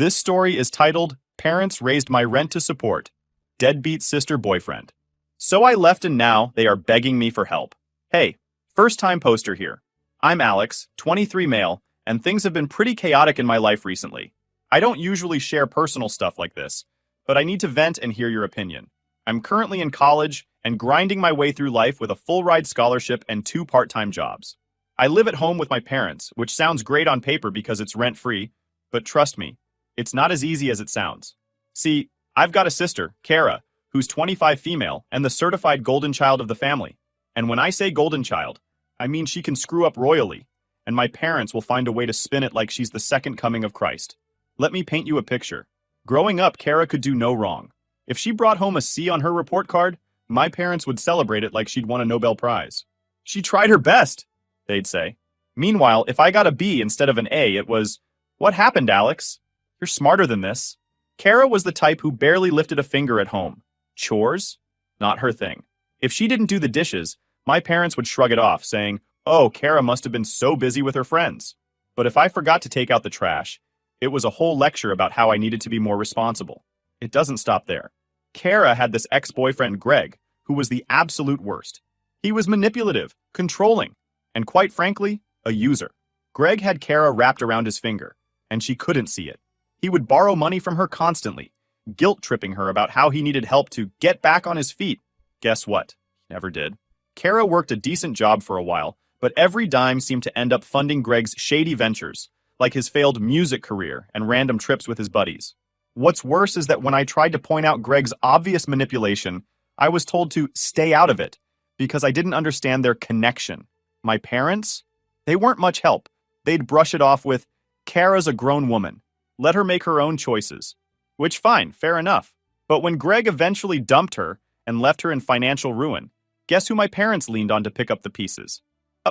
This story is titled, Parents Raised My Rent to Support. Deadbeat Sister Boyfriend. So I left and now they are begging me for help. Hey, first-time poster here. I'm Alex, 23 male, and things have been pretty chaotic in my life recently. I don't usually share personal stuff like this, but I need to vent and hear your opinion. I'm currently in college and grinding my way through life with a full-ride scholarship and 2 part-time jobs. I live at home with my parents, which sounds great on paper because it's rent-free, but trust me, it's not as easy as it sounds. See, I've got a sister, Kara, who's 25 female and the certified golden child of the family. And when I say golden child, I mean she can screw up royally, and my parents will find a way to spin it like she's the second coming of Christ. Let me paint you a picture. Growing up, Kara could do no wrong. If she brought home a C on her report card, my parents would celebrate it like she'd won a Nobel Prize. She tried her best, they'd say. Meanwhile, if I got a B instead of an A, it was, "What happened, Alex? You're smarter than this." Kara was the type who barely lifted a finger at home. Chores? Not her thing. If she didn't do the dishes, my parents would shrug it off, saying, "Oh, Kara must have been so busy with her friends." But if I forgot to take out the trash, it was a whole lecture about how I needed to be more responsible. It doesn't stop there. Kara had this ex-boyfriend, Greg, who was the absolute worst. He was manipulative, controlling, and quite frankly, a user. Greg had Kara wrapped around his finger, and she couldn't see it. He would borrow money from her constantly, guilt-tripping her about how he needed help to get back on his feet. Guess what? He never did. Kara worked a decent job for a while, but every dime seemed to end up funding Greg's shady ventures, like his failed music career and random trips with his buddies. What's worse is that when I tried to point out Greg's obvious manipulation, I was told to stay out of it, because I didn't understand their connection. My parents? They weren't much help. They'd brush it off with, "Kara's a grown woman. Let her make her own choices." Which fine, fair enough. But when Greg eventually dumped her and left her in financial ruin, guess who my parents leaned on to pick up the pieces?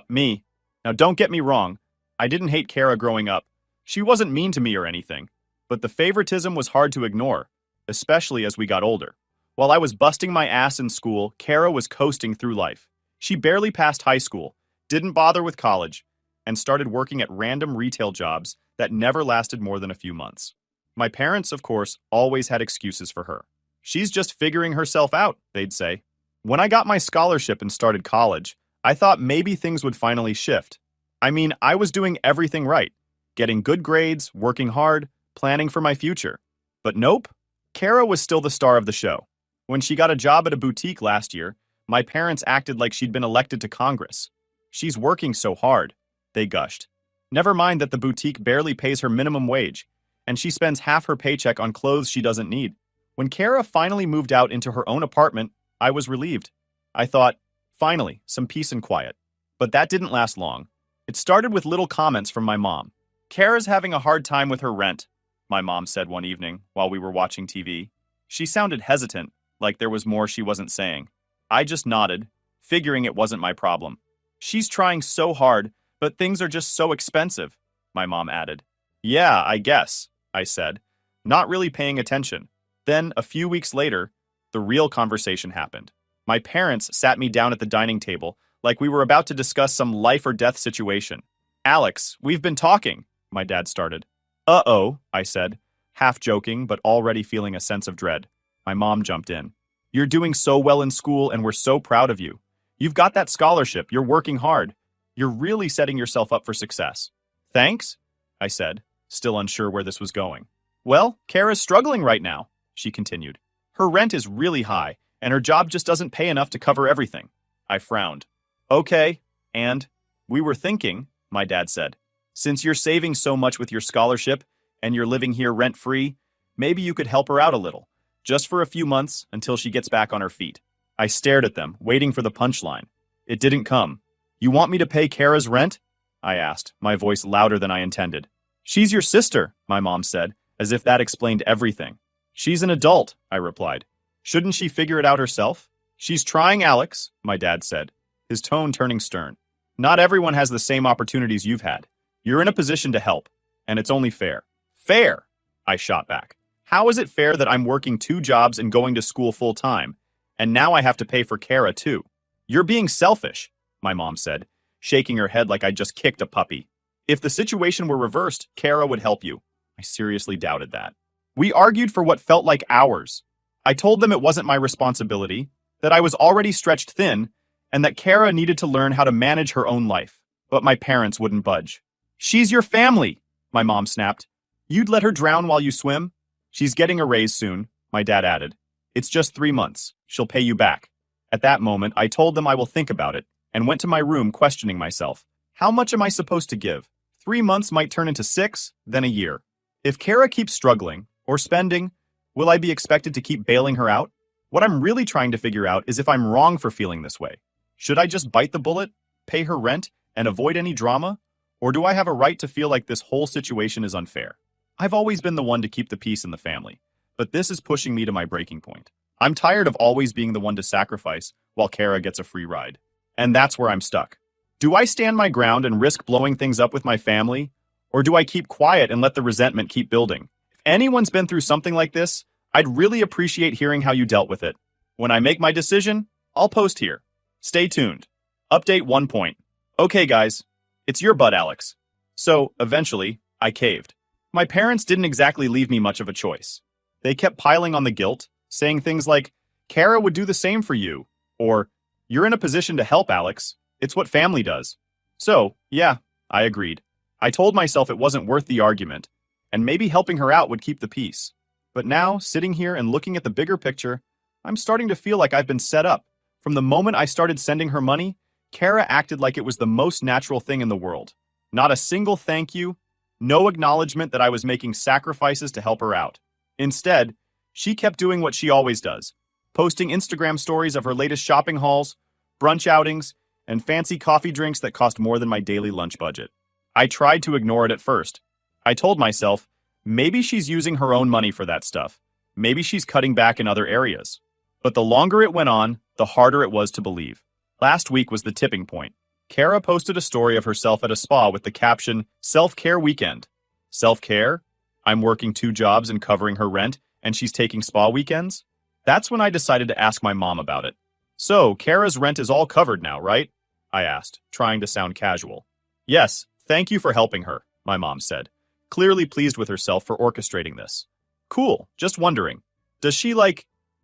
Me. Now don't get me wrong, I didn't hate Kara growing up. She wasn't mean to me or anything, but the favoritism was hard to ignore, especially as we got older. While I was busting my ass in school, Kara was coasting through life. She barely passed high school, didn't bother with college, and started working at random retail jobs that never lasted more than a few months. My parents, of course, always had excuses for her. "She's just figuring herself out," they'd say. When I got my scholarship and started college, I thought maybe things would finally shift. I mean, I was doing everything right, getting good grades, working hard, planning for my future. But nope, Kara was still the star of the show. When she got a job at a boutique last year, my parents acted like she'd been elected to Congress. "She's working so hard," they gushed. Never mind that the boutique barely pays her minimum wage, and she spends half her paycheck on clothes she doesn't need. When Kara finally moved out into her own apartment, I was relieved. I thought, finally, some peace and quiet. But that didn't last long. It started with little comments from my mom. "Kara's having a hard time with her rent," my mom said one evening while we were watching TV. She sounded hesitant, like there was more she wasn't saying. I just nodded, figuring it wasn't my problem. "She's trying so hard, but things are just so expensive," my mom added. "Yeah, I guess," I said, not really paying attention. Then, a few weeks later, the real conversation happened. My parents sat me down at the dining table like we were about to discuss some life or death situation. "Alex, we've been talking," my dad started. "Uh-oh," I said, half joking but already feeling a sense of dread. My mom jumped in. "You're doing so well in school and we're so proud of you. You've got that scholarship, you're working hard. You're really setting yourself up for success." "Thanks," I said, still unsure where this was going. "Well, Kara's struggling right now," she continued. "Her rent is really high, and her job just doesn't pay enough to cover everything." I frowned. "Okay, and?" "We were thinking," my dad said, "since you're saving so much with your scholarship and you're living here rent-free, maybe you could help her out a little, just for a few months until she gets back on her feet." I stared at them, waiting for the punchline. It didn't come. "You want me to pay Kara's rent?" I asked, my voice louder than I intended. "She's your sister," my mom said, as if that explained everything. "She's an adult," I replied. "Shouldn't she figure it out herself?" "She's trying, Alex," my dad said, his tone turning stern. "Not everyone has the same opportunities you've had. You're in a position to help, and it's only fair." "Fair?" I shot back. "How is it fair that I'm working 2 jobs and going to school full-time, and now I have to pay for Kara too?" "You're being selfish," my mom said, shaking her head like I'd just kicked a puppy. "If the situation were reversed, Kara would help you." I seriously doubted that. We argued for what felt like hours. I told them it wasn't my responsibility, that I was already stretched thin, and that Kara needed to learn how to manage her own life. But my parents wouldn't budge. She's your family, my mom snapped. You'd let her drown while you swim? She's getting a raise soon, my dad added. It's just 3 months. She'll pay you back. At that moment, I told them I will think about it, and went to my room questioning myself. How much am I supposed to give? 3 months might turn into 6, then a year. If Kara keeps struggling, or spending, will I be expected to keep bailing her out? What I'm really trying to figure out is if I'm wrong for feeling this way. Should I just bite the bullet, pay her rent, and avoid any drama? Or do I have a right to feel like this whole situation is unfair? I've always been the one to keep the peace in the family, but this is pushing me to my breaking point. I'm tired of always being the one to sacrifice while Kara gets a free ride. And that's where I'm stuck. Do I stand my ground and risk blowing things up with my family? Or do I keep quiet and let the resentment keep building? If anyone's been through something like this, I'd really appreciate hearing how you dealt with it. When I make my decision, I'll post here. Stay tuned. Update 1 point. Okay guys, it's your butt, Alex. So, eventually, I caved. My parents didn't exactly leave me much of a choice. They kept piling on the guilt, saying things like, Kara would do the same for you, or, you're in a position to help, Alex. It's what family does. So, yeah, I agreed. I told myself it wasn't worth the argument, and maybe helping her out would keep the peace. But now, sitting here and looking at the bigger picture, I'm starting to feel like I've been set up. From the moment I started sending her money, Kara acted like it was the most natural thing in the world. Not a single thank you, no acknowledgement that I was making sacrifices to help her out. Instead, she kept doing what she always does, posting Instagram stories of her latest shopping hauls, brunch outings, and fancy coffee drinks that cost more than my daily lunch budget. I tried to ignore it at first. I told myself, maybe she's using her own money for that stuff. Maybe she's cutting back in other areas. But the longer it went on, the harder it was to believe. Last week was the tipping point. Kara posted a story of herself at a spa with the caption, Self-Care Weekend. Self-care? I'm working 2 jobs and covering her rent, and she's taking spa weekends? That's when I decided to ask my mom about it. So, Kara's rent is all covered now, right? I asked, trying to sound casual. Yes, thank you for helping her, my mom said, clearly pleased with herself for orchestrating this. Cool, just wondering. Does she,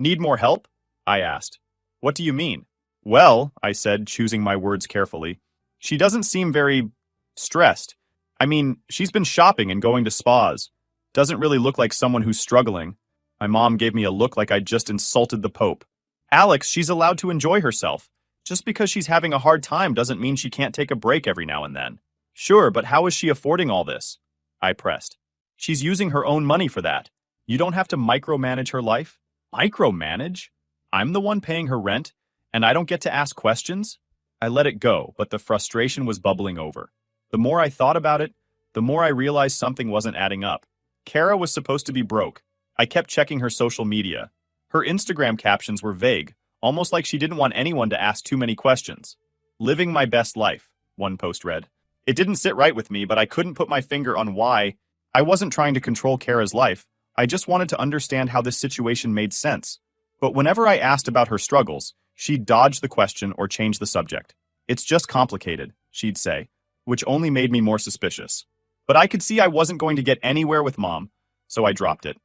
need more help? I asked. What do you mean? Well, I said, choosing my words carefully, she doesn't seem very stressed. I mean, she's been shopping and going to spas. Doesn't really look like someone who's struggling. My mom gave me a look like I'd just insulted the Pope. Alex, she's allowed to enjoy herself. Just because she's having a hard time doesn't mean she can't take a break every now and then. Sure, but how is she affording all this? I pressed. She's using her own money for that. You don't have to micromanage her life. Micromanage? I'm the one paying her rent, and I don't get to ask questions? I let it go, but the frustration was bubbling over. The more I thought about it, the more I realized something wasn't adding up. Kara was supposed to be broke. I kept checking her social media. Her Instagram captions were vague, almost like she didn't want anyone to ask too many questions. Living my best life, one post read. It didn't sit right with me, but I couldn't put my finger on why. I wasn't trying to control Kara's life. I just wanted to understand how this situation made sense. But whenever I asked about her struggles, she'd dodge the question or change the subject. It's just complicated, she'd say, which only made me more suspicious. But I could see I wasn't going to get anywhere with Mom, so I dropped it.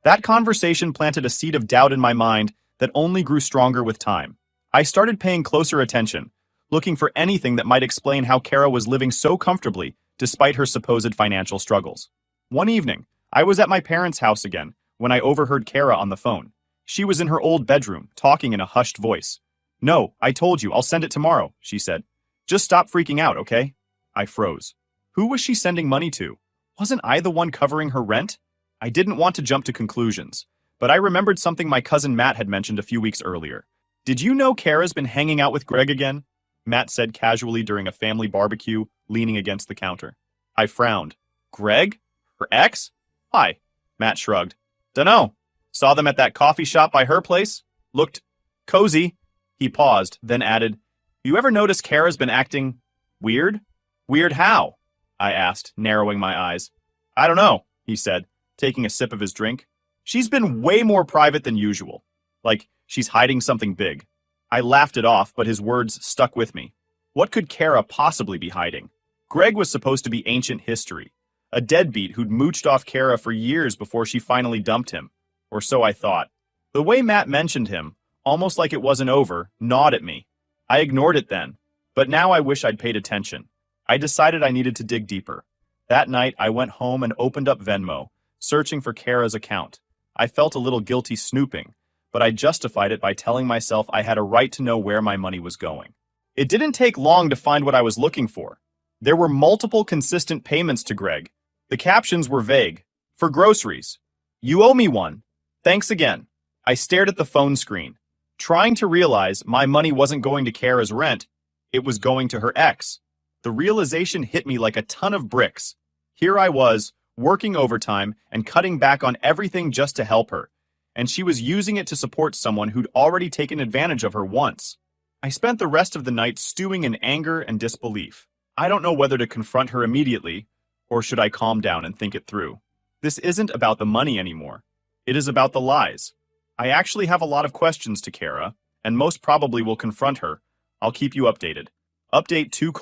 That conversation planted a seed of doubt in my mind that only grew stronger with time. I started paying closer attention, looking for anything that might explain how Kara was living so comfortably despite her supposed financial struggles. One evening, I was at my parents' house again when I overheard Kara on the phone. She was in her old bedroom, talking in a hushed voice. No, I told you, I'll send it tomorrow, she said. Just stop freaking out, okay? I froze. Who was she sending money to? Wasn't I the one covering her rent? I didn't want to jump to conclusions, but I remembered something my cousin Matt had mentioned a few weeks earlier. Did you know Kara's been hanging out with Greg again? Matt said casually during a family barbecue, leaning against the counter. I frowned. Greg? Her ex? Why? Matt shrugged. Dunno. Saw them at that coffee shop by her place. Looked cozy. He paused, then added, You ever notice Kara's been acting weird? Weird how? I asked, narrowing my eyes. I don't know, he said, taking a sip of his drink. She's been way more private than usual. Like she's hiding something big. I laughed it off, but his words stuck with me. What could Kara possibly be hiding? Greg was supposed to be ancient history, A deadbeat who'd mooched off Kara for years before she finally dumped him. Or so I thought. The way Matt mentioned him, almost like it wasn't over, gnawed at me. I ignored it then, but now I wish I'd paid attention. I decided I needed to dig deeper. That night, I went home and opened up Venmo, searching for Kara's account. I felt a little guilty snooping, but I justified it by telling myself I had a right to know where my money was going. It didn't take long to find what I was looking for. There were multiple consistent payments to Greg. The captions were vague. For groceries. You owe me one. Thanks again. I stared at the phone screen, trying to realize my money wasn't going to Kara's rent, it was going to her ex. The realization hit me like a ton of bricks. Here I was, working overtime and cutting back on everything just to help her, and she was using it to support someone who'd already taken advantage of her once. I spent the rest of the night stewing in anger and disbelief. I don't know whether to confront her immediately, or should I calm down and think it through. This isn't about the money anymore. It is about the lies. I actually have a lot of questions to Kara, and most probably will confront her. I'll keep you updated. Update 2: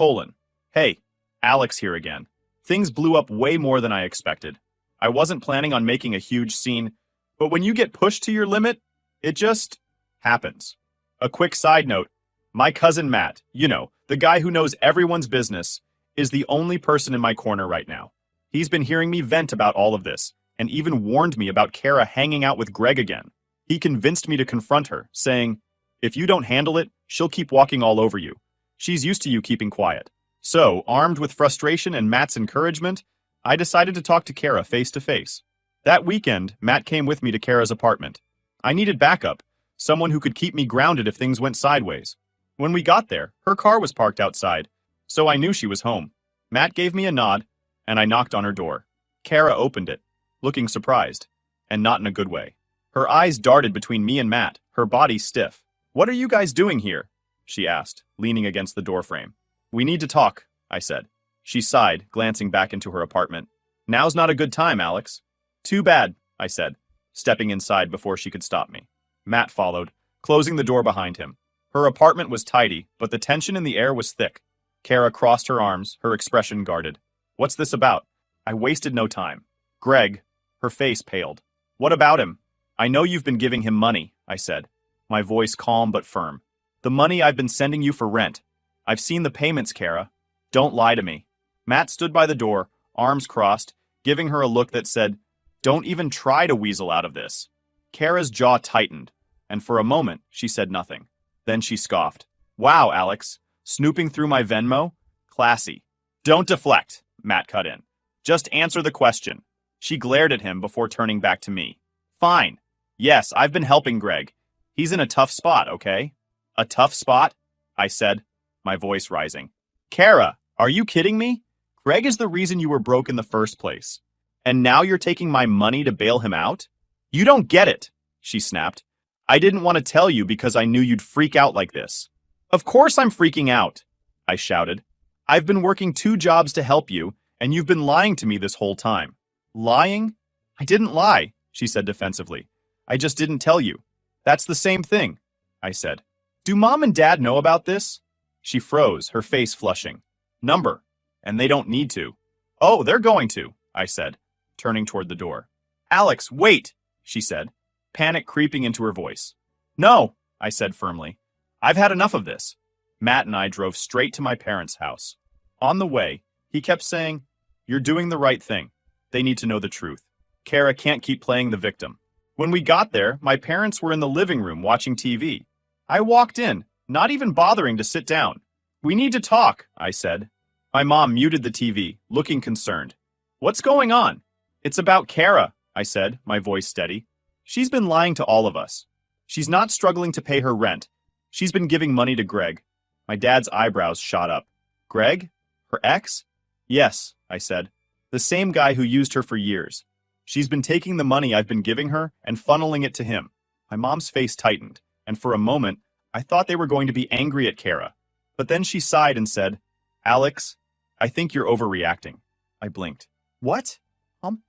Hey, Alex here again. Things blew up way more than I expected. I wasn't planning on making a huge scene, but when you get pushed to your limit, it just happens. A quick side note, my cousin Matt, the guy who knows everyone's business, is the only person in my corner right now. He's been hearing me vent about all of this, and even warned me about Kara hanging out with Greg again. He convinced me to confront her, saying, if you don't handle it, she'll keep walking all over you. She's used to you keeping quiet. So, armed with frustration and Matt's encouragement, I decided to talk to Kara face to face. That weekend, Matt came with me to Kara's apartment. I needed backup, someone who could keep me grounded if things went sideways. When we got there, her car was parked outside, so I knew she was home. Matt gave me a nod, and I knocked on her door. Kara opened it, looking surprised, and not in a good way. Her eyes darted between me and Matt, her body stiff. What are you guys doing here? She asked, leaning against the doorframe. We need to talk, I said. She sighed, glancing back into her apartment. Now's not a good time, Alex. Too bad, I said, stepping inside before she could stop me. Matt followed, closing the door behind him. Her apartment was tidy, but the tension in the air was thick. Kara crossed her arms, her expression guarded. What's this about? I wasted no time. Greg. Her face paled. What about him? I know you've been giving him money, I said, my voice calm but firm. The money I've been sending you for rent. I've seen the payments, Kara. Don't lie to me. Matt stood by the door, arms crossed, giving her a look that said, don't even try to weasel out of this. Kara's jaw tightened, and for a moment, she said nothing. Then she scoffed. Wow, Alex. Snooping through my Venmo? Classy. Don't deflect, Matt cut in. Just answer the question. She glared at him before turning back to me. Fine. Yes, I've been helping Greg. He's in a tough spot, okay? A tough spot? I said, my voice rising. Kara, are you kidding me? Greg is the reason you were broke in the first place. And now you're taking my money to bail him out? You don't get it, she snapped. I didn't want to tell you because I knew you'd freak out like this. Of course I'm freaking out, I shouted. I've been working 2 jobs to help you, and you've been lying to me this whole time. Lying? I didn't lie, she said defensively. I just didn't tell you. That's the same thing, I said. Do Mom and Dad know about this? She froze, her face flushing. Number. And they don't need to. Oh, they're going to, I said, turning toward the door. Alex, wait, she said, panic creeping into her voice. No, I said firmly. I've had enough of this. Matt and I drove straight to my parents' house. On the way, he kept saying, you're doing the right thing. They need to know the truth. Kara can't keep playing the victim. When we got there, my parents were in the living room watching TV. I walked in, not even bothering to sit down. We need to talk, I said. My mom muted the TV, looking concerned. What's going on? It's about Kara, I said, my voice steady. She's been lying to all of us. She's not struggling to pay her rent. She's been giving money to Greg. My dad's eyebrows shot up. Greg? Her ex? Yes, I said. The same guy who used her for years. She's been taking the money I've been giving her and funneling it to him. My mom's face tightened, and for a moment, I thought they were going to be angry at Kara. But then she sighed and said, Alex, I think you're overreacting. I blinked. What?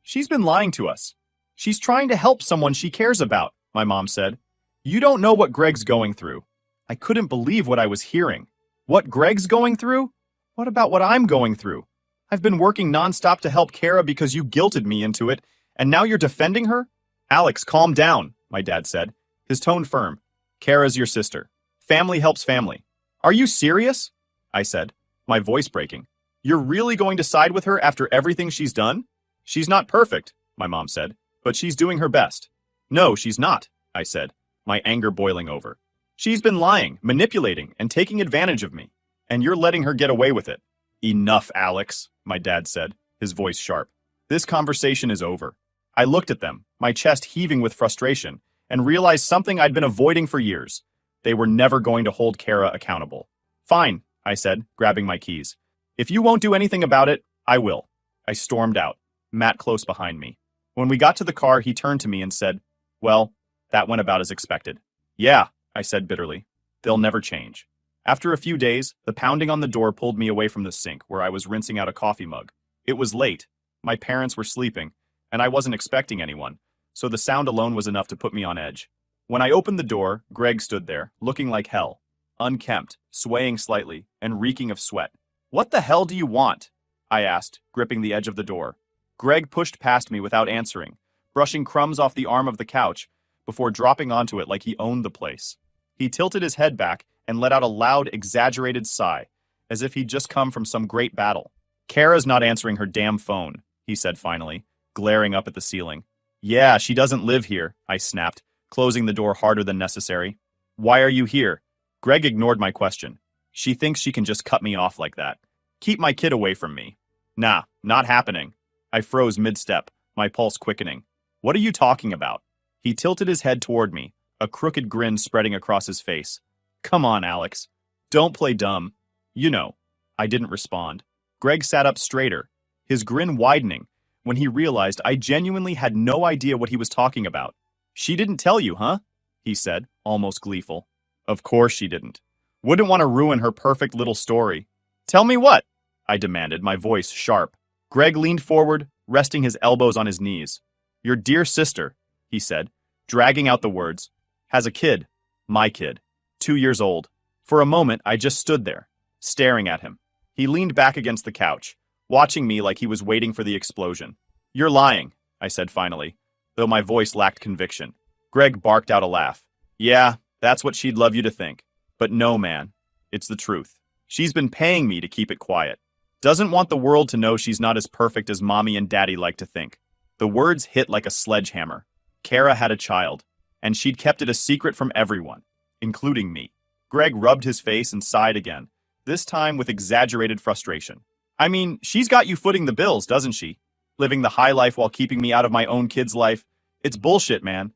She's been lying to us. She's trying to help someone she cares about, my mom said. You don't know what Greg's going through. I couldn't believe what I was hearing. What Greg's going through? What about what I'm going through? I've been working nonstop to help Kara because you guilted me into it, and now you're defending her? Alex, calm down, my dad said, his tone firm. Kara's your sister. Family helps family. Are you serious? I said, my voice breaking. You're really going to side with her after everything she's done? She's not perfect, my mom said, but she's doing her best. No, she's not, I said, my anger boiling over. She's been lying, manipulating, and taking advantage of me, and you're letting her get away with it. Enough, Alex, my dad said, his voice sharp. This conversation is over. I looked at them, my chest heaving with frustration, and realized something I'd been avoiding for years. They were never going to hold Kara accountable. Fine, I said, grabbing my keys. If you won't do anything about it, I will. I stormed out, Matt close behind me. When we got to the car, he turned to me and said, well, that went about as expected. Yeah, I said bitterly. They'll never change. After a few days, the pounding on the door pulled me away from the sink where I was rinsing out a coffee mug. It was late. My parents were sleeping, and I wasn't expecting anyone, so the sound alone was enough to put me on edge. When I opened the door, Greg stood there, looking like hell, unkempt, swaying slightly, and reeking of sweat. What the hell do you want? I asked, gripping the edge of the door. Greg pushed past me without answering, brushing crumbs off the arm of the couch before dropping onto it like he owned the place. He tilted his head back and let out a loud, exaggerated sigh, as if he'd just come from some great battle. Kara's not answering her damn phone, he said finally, glaring up at the ceiling. Yeah, she doesn't live here, I snapped, closing the door harder than necessary. Why are you here? Greg ignored my question. She thinks she can just cut me off like that. Keep my kid away from me. Nah, not happening. I froze mid-step, my pulse quickening. What are you talking about? He tilted his head toward me, a crooked grin spreading across his face. Come on, Alex. Don't play dumb. You know. I didn't respond. Greg sat up straighter, his grin widening, when he realized I genuinely had no idea what he was talking about. She didn't tell you, huh? He said, almost gleeful. Of course she didn't. Wouldn't want to ruin her perfect little story. Tell me what? I demanded, my voice sharp. Greg leaned forward, resting his elbows on his knees. Your dear sister, he said, dragging out the words, has a kid. My kid. 2 years old. For a moment, I just stood there, staring at him. He leaned back against the couch, watching me like he was waiting for the explosion. You're lying, I said finally, though my voice lacked conviction. Greg barked out a laugh. Yeah, that's what she'd love you to think. But no, man. It's the truth. She's been paying me to keep it quiet. Doesn't want the world to know she's not as perfect as mommy and daddy like to think. The words hit like a sledgehammer. Kara had a child, and she'd kept it a secret from everyone, including me. Greg rubbed his face and sighed again, this time with exaggerated frustration. I mean, she's got you footing the bills, doesn't she? Living the high life while keeping me out of my own kid's life. It's bullshit, man.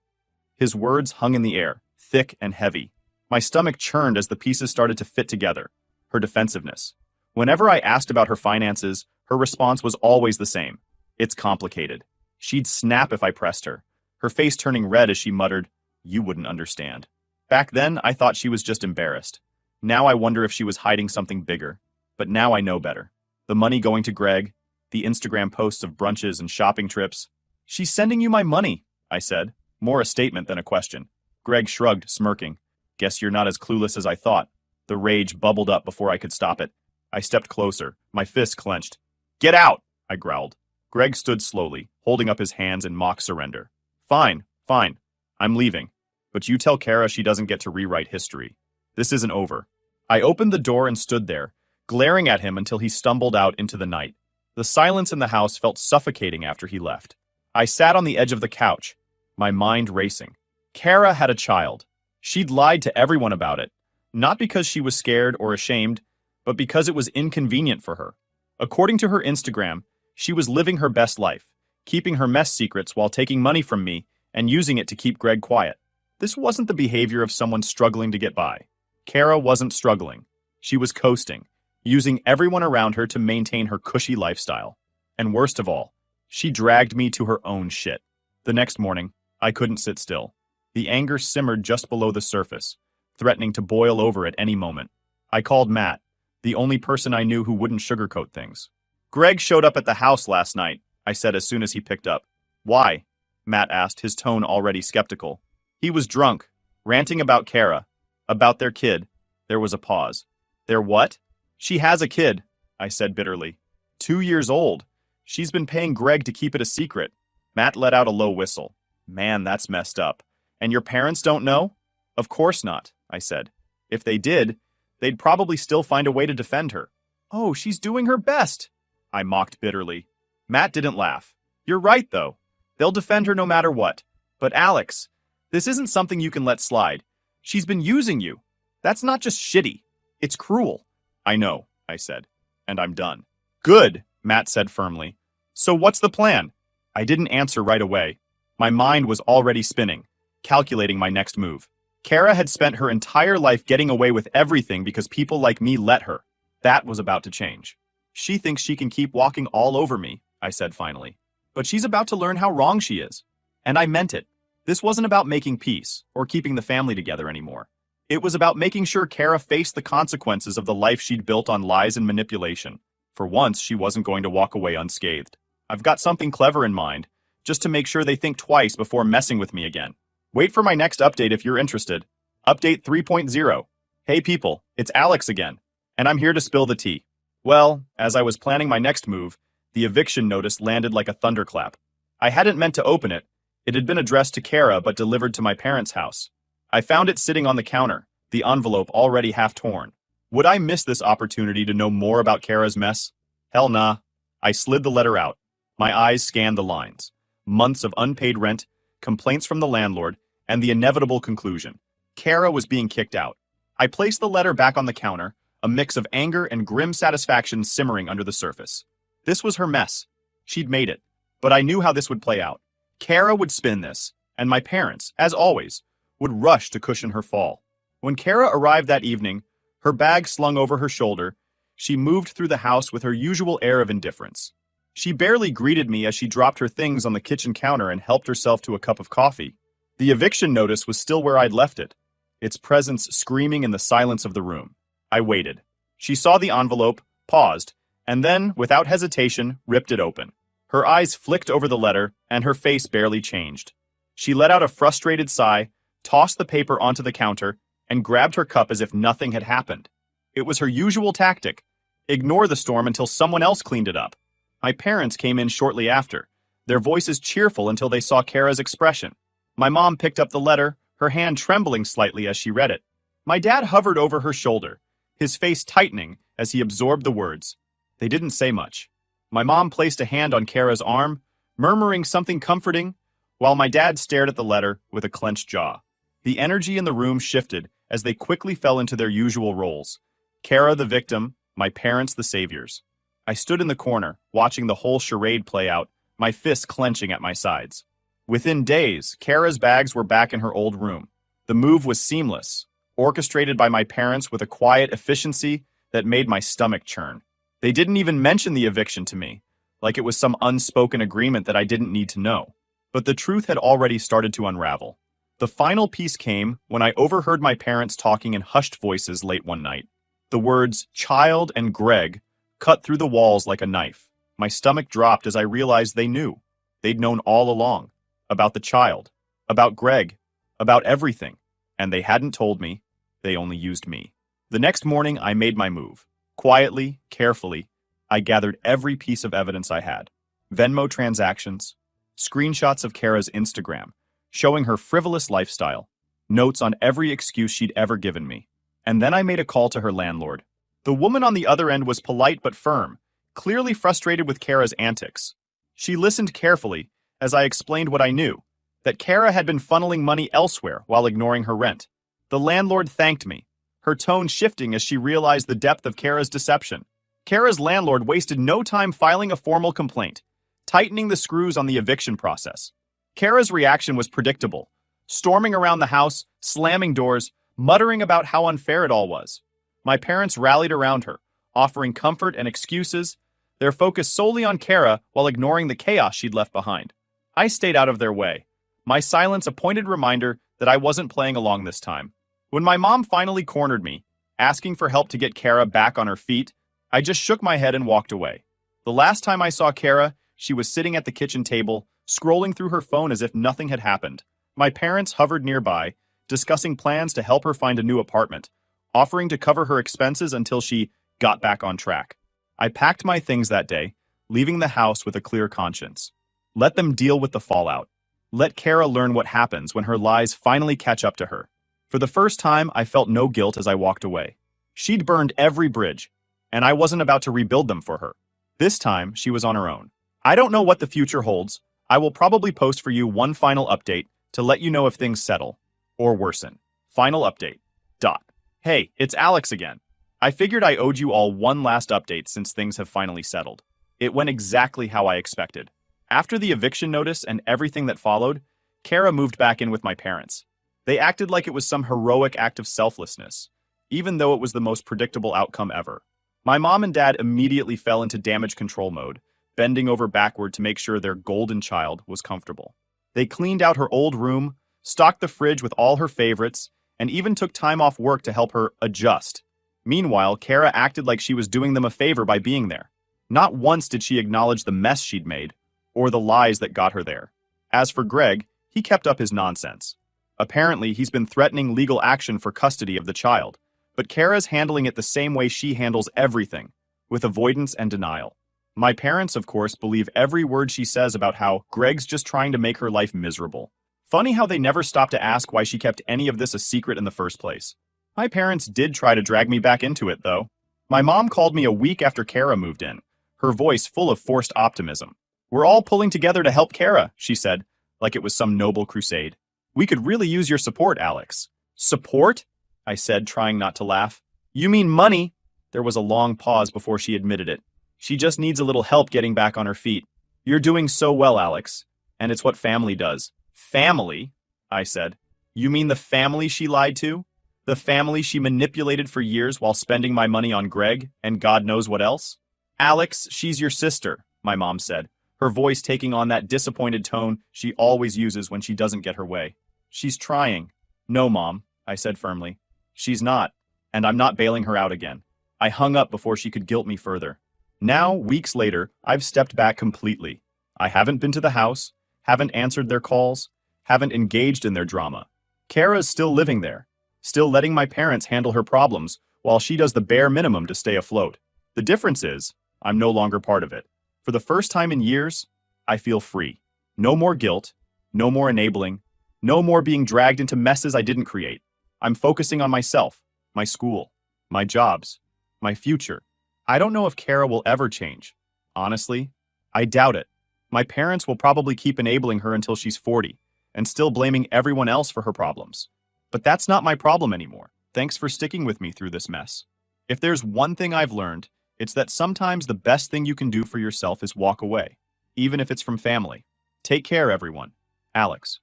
His words hung in the air, thick and heavy. My stomach churned as the pieces started to fit together. Her defensiveness. Whenever I asked about her finances, her response was always the same. It's complicated. She'd snap if I pressed her, her face turning red as she muttered, you wouldn't understand. Back then, I thought she was just embarrassed. Now I wonder if she was hiding something bigger. But now I know better. The money going to Greg, the Instagram posts of brunches and shopping trips. She's sending you my money, I said, more a statement than a question. Greg shrugged, smirking. Guess you're not as clueless as I thought. The rage bubbled up before I could stop it. I stepped closer, my fists clenched. Get out, I growled. Greg stood slowly, holding up his hands in mock surrender. Fine, fine. I'm leaving. But you tell Kara she doesn't get to rewrite history. This isn't over. I opened the door and stood there, glaring at him until he stumbled out into the night. The silence in the house felt suffocating after he left. I sat on the edge of the couch, my mind racing. Kara had a child. She'd lied to everyone about it, not because she was scared or ashamed, but because it was inconvenient for her. According to her Instagram, she was living her best life, keeping her mess secrets while taking money from me and using it to keep Greg quiet. This wasn't the behavior of someone struggling to get by. Kara wasn't struggling. She was coasting, using everyone around her to maintain her cushy lifestyle. And worst of all, she dragged me to her own shit. The next morning, I couldn't sit still. The anger simmered just below the surface, threatening to boil over at any moment. I called Matt, the only person I knew who wouldn't sugarcoat things. Greg showed up at the house last night, I said as soon as he picked up. Why? Matt asked, his tone already skeptical. He was drunk, ranting about Kara, about their kid. There was a pause. Their what? She has a kid, I said bitterly. 2 years old. She's been paying Greg to keep it a secret. Matt let out a low whistle. Man, that's messed up. And your parents don't know? Of course not, I said. If they did, they'd probably still find a way to defend her. Oh, she's doing her best, I mocked bitterly. Matt didn't laugh. You're right, though. They'll defend her no matter what. But Alex, this isn't something you can let slide. She's been using you. That's not just shitty. It's cruel. I know, I said. And I'm done. Good, Matt said firmly. So what's the plan? I didn't answer right away. My mind was already spinning, calculating my next move. Kara had spent her entire life getting away with everything because people like me let her. That was about to change. She thinks she can keep walking all over me, I said finally. But she's about to learn how wrong she is. And I meant it. This wasn't about making peace or keeping the family together anymore. It was about making sure Kara faced the consequences of the life she'd built on lies and manipulation. For once, she wasn't going to walk away unscathed. I've got something clever in mind, just to make sure they think twice before messing with me again. Wait for my next update if you're interested. Update 3.0. Hey people, it's Alex again, and I'm here to spill the tea. Well, as I was planning my next move, the eviction notice landed like a thunderclap. I hadn't meant to open it. It had been addressed to Kara but delivered to my parents' house. I found it sitting on the counter, the envelope already half torn. Would I miss this opportunity to know more about Kara's mess? Hell nah. I slid the letter out. My eyes scanned the lines. Months of unpaid rent, complaints from the landlord, and the inevitable conclusion. Kara was being kicked out. I placed the letter back on the counter, a mix of anger and grim satisfaction simmering under the surface. This was her mess. She'd made it. But I knew how this would play out. Kara would spin this, and my parents, as always, would rush to cushion her fall. When Kara arrived that evening, her bag slung over her shoulder, she moved through the house with her usual air of indifference. She barely greeted me as she dropped her things on the kitchen counter and helped herself to a cup of coffee. The eviction notice was still where I'd left it, its presence screaming in the silence of the room. I waited. She saw the envelope, paused, and then, without hesitation, ripped it open. Her eyes flicked over the letter, and her face barely changed. She let out a frustrated sigh, tossed the paper onto the counter, and grabbed her cup as if nothing had happened. It was her usual tactic. Ignore the storm until someone else cleaned it up. My parents came in shortly after, their voices cheerful until they saw Kara's expression. My mom picked up the letter, her hand trembling slightly as she read it. My dad hovered over her shoulder, his face tightening as he absorbed the words. They didn't say much. My mom placed a hand on Kara's arm, murmuring something comforting, while my dad stared at the letter with a clenched jaw. The energy in the room shifted as they quickly fell into their usual roles. Kara the victim, my parents the saviors. I stood in the corner, watching the whole charade play out, my fists clenching at my sides. Within days, Kara's bags were back in her old room. The move was seamless, orchestrated by my parents with a quiet efficiency that made my stomach churn. They didn't even mention the eviction to me, like it was some unspoken agreement that I didn't need to know. But the truth had already started to unravel. The final piece came when I overheard my parents talking in hushed voices late one night. The words "child" and "Greg" cut through the walls like a knife. My stomach dropped as I realized they knew. They'd known all along. About the child. About Greg. About everything. And they hadn't told me. They only used me. The next morning, I made my move. Quietly, carefully, I gathered every piece of evidence I had. Venmo transactions, screenshots of Kara's Instagram, showing her frivolous lifestyle, notes on every excuse she'd ever given me. And then I made a call to her landlord. The woman on the other end was polite but firm, clearly frustrated with Kara's antics. She listened carefully as I explained what I knew, that Kara had been funneling money elsewhere while ignoring her rent. The landlord thanked me, her tone shifting as she realized the depth of Kara's deception. Kara's landlord wasted no time filing a formal complaint, tightening the screws on the eviction process. Kara's reaction was predictable, storming around the house, slamming doors, muttering about how unfair it all was. My parents rallied around her, offering comfort and excuses, their focus solely on Kara while ignoring the chaos she'd left behind. I stayed out of their way, my silence a pointed reminder that I wasn't playing along this time. When my mom finally cornered me, asking for help to get Kara back on her feet, I just shook my head and walked away. The last time I saw Kara, she was sitting at the kitchen table, scrolling through her phone as if nothing had happened. My parents hovered nearby, discussing plans to help her find a new apartment, offering to cover her expenses until she got back on track. I packed my things that day, leaving the house with a clear conscience. Let them deal with the fallout. Let Kara learn what happens when her lies finally catch up to her. For the first time, I felt no guilt as I walked away. She'd burned every bridge, and I wasn't about to rebuild them for her. This time, she was on her own. I don't know what the future holds. I will probably post for you one final update to let you know if things settle or worsen. Final update. Dot. Hey, it's Alex again. I figured I owed you all one last update since things have finally settled. It went exactly how I expected. After the eviction notice and everything that followed, Kara moved back in with my parents. They acted like it was some heroic act of selflessness, even though it was the most predictable outcome ever. My mom and dad immediately fell into damage control mode, bending over backward to make sure their golden child was comfortable. They cleaned out her old room, stocked the fridge with all her favorites, and even took time off work to help her adjust. Meanwhile, Kara acted like she was doing them a favor by being there. Not once did she acknowledge the mess she'd made, or the lies that got her there. As for Greg, he kept up his nonsense. Apparently, he's been threatening legal action for custody of the child, but Kara's handling it the same way she handles everything, with avoidance and denial. My parents, of course, believe every word she says about how Greg's just trying to make her life miserable. Funny how they never stopped to ask why she kept any of this a secret in the first place. My parents did try to drag me back into it, though. My mom called me a week after Kara moved in, her voice full of forced optimism. "We're all pulling together to help Kara," she said, like it was some noble crusade. "We could really use your support, Alex." "Support?" I said, trying not to laugh. "You mean money?" There was a long pause before she admitted it. "She just needs a little help getting back on her feet." "You're doing so well, Alex. And it's what family does." "Family?" I said. "You mean the family she lied to? The family she manipulated for years while spending my money on Greg and God knows what else?" "Alex, she's your sister," my mom said, her voice taking on that disappointed tone she always uses when she doesn't get her way. "She's trying." "No, Mom," I said firmly. "She's not, and I'm not bailing her out again." I hung up before she could guilt me further. Now, weeks later, I've stepped back completely. I haven't been to the house, haven't answered their calls, haven't engaged in their drama. Kara's still living there, still letting my parents handle her problems while she does the bare minimum to stay afloat. The difference is, I'm no longer part of it. For the first time in years, I feel free. No more guilt, no more enabling, no more being dragged into messes I didn't create. I'm focusing on myself, my school, my jobs, my future. I don't know if Kara will ever change. Honestly, I doubt it. My parents will probably keep enabling her until she's 40, and still blaming everyone else for her problems. But that's not my problem anymore. Thanks for sticking with me through this mess. If there's one thing I've learned, it's that sometimes the best thing you can do for yourself is walk away, even if it's from family. Take care, everyone. Alex.